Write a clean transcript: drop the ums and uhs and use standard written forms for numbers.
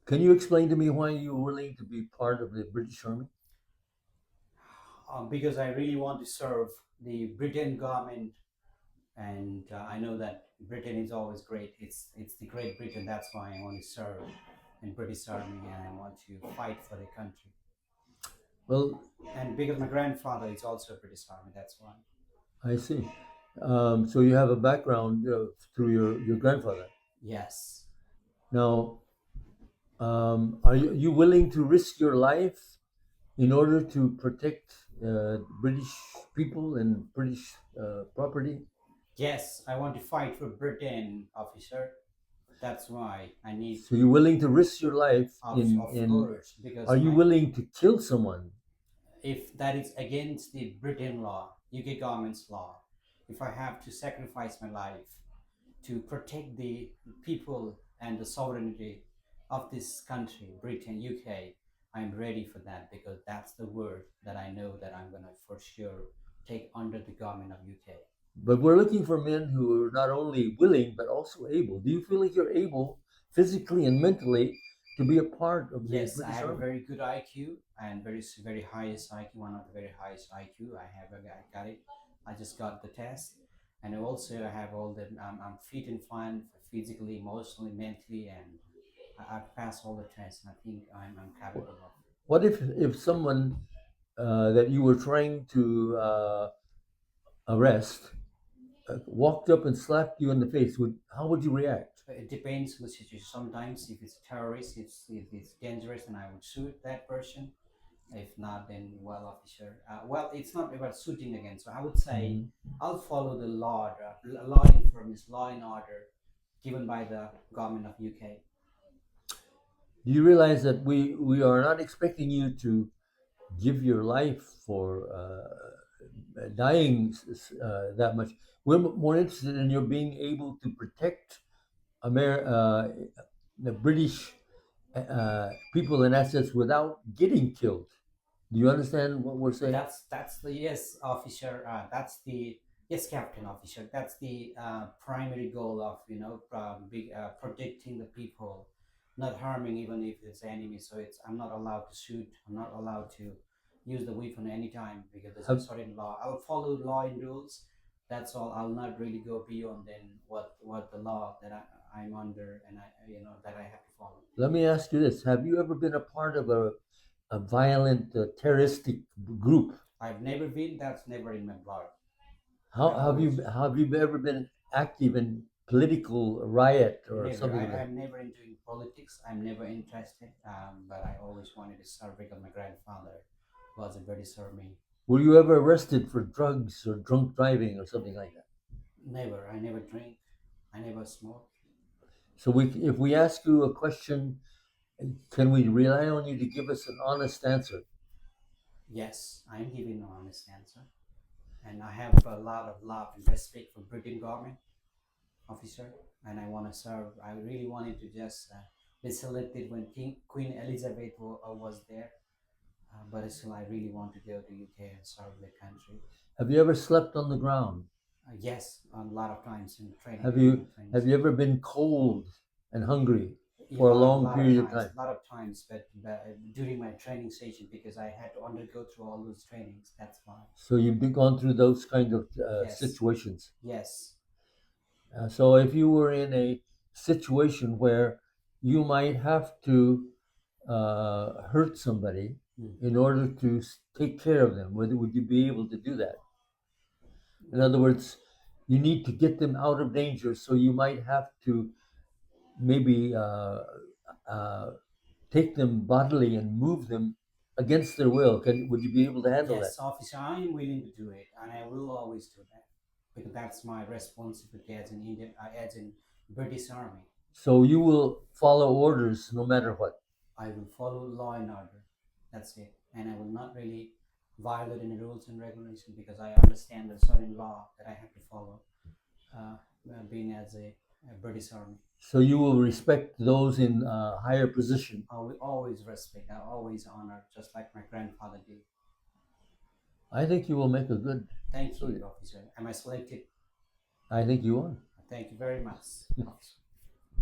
Can you explain to me why you were willing to be part of the British Army? Because I really want to serve the Britain government, and I know that Britain is always great. It's the Great Britain. That's why I want to serve in British Army, and I want to fight for the country. Well, And because my grandfather is also a British Army, that's why. I see. So you have a background through your grandfather. Yes, Now, are you willing to risk your life in order to protect British people and British property? yes, I want to fight for Britain, officer. That's why I need So you're willing to risk your life of in course, are because you my willing to kill someone? if that is against the Britain law, UK government's law, if I have to sacrifice my life to protect the people and the sovereignty of this country, Britain, UK, I'm ready for that because that's the word that I know that I'm gonna for sure take under the government of UK. But we're looking for men who are not only willing but also able. Do you feel like you're able physically and mentally to be a part of the Yes, I British have a Army? very good IQ and very highest IQ, one of the very highest IQ. I got it. I just got the test, and also I have all the. I'm fit and fine physically, emotionally, mentally, and I've passed all the tests. And I think I'm capable of. What if someone that you were trying to arrest walked up and slapped you in the face? Would how would you react? It depends on the situation. Sometimes, if it's a terrorist, if it's dangerous, and I would shoot that person. If not, then well, officer. Well, it's not about shooting again. So I would say Mhm. I'll follow the law, law informants, law and order given by the government of UK. Do you realize that we are not expecting you to give your life for dying that much? We're more interested in your being able to protect the British people and assets without getting killed. Do you understand what we're saying? That's the yes, officer. That's the yes, captain officer. That's the primary goal of protecting the people, not harming even if it's enemy. So it's I'm not allowed to shoot. I'm not allowed to use the weapon anytime because there's a Have, certain law. I'll follow law and rules. That's all. I'll not really go beyond than what the law that I'm under and that I have to follow. Let me ask you this: have you ever been a part of a violent terroristic group? I've never been. That's never in my blood. How I always have you ever been active in political riot or never. something like that? I'm never into politics. I'm never interested. But I always wanted to serve because my grandfather was a British Army. Were you ever arrested for drugs or drunk driving or something like that? Never. I never drink. I never smoke. So if we ask you a question, can we rely on you to give us an honest answer? Yes, I'm giving an honest answer, and I have a lot of love and respect for British government officer, and I want to serve. I really wanted to just be selected when Queen Elizabeth was there, but still, I really want to go to UK and serve the country. Have you ever slept on the ground? Yes, a lot of times in training Have during my you training have you ever session. been cold and hungry A for a lot, long period of time? lot of times, but during my training session because I had to undergo through all those trainings. That's why. So you've been gone through those kind of Yes, situations. yes, So if you were in a situation where you might have to hurt somebody mm. in order to take care of them, whether would you be able to do that? In other words, you need to get them out of danger, so you might have to maybe uh, take them bodily and move them against their will. Would you be able to handle that? Yes, officer. I am willing to do it, and I will always do that because that's my responsibility as an Indian, as in British Army. So you will follow orders no matter what. I will follow law and order. That's it. And I will not really violate any rules and regulations because I understand the certain law that I have to follow, uh, being as a British Army. So you will respect those in higher position. I will always respect, I always honor, just like my grandfather did. I think you will make a good Thank you, soldier. officer. Am I selected? I think you are. Thank you very much, officer.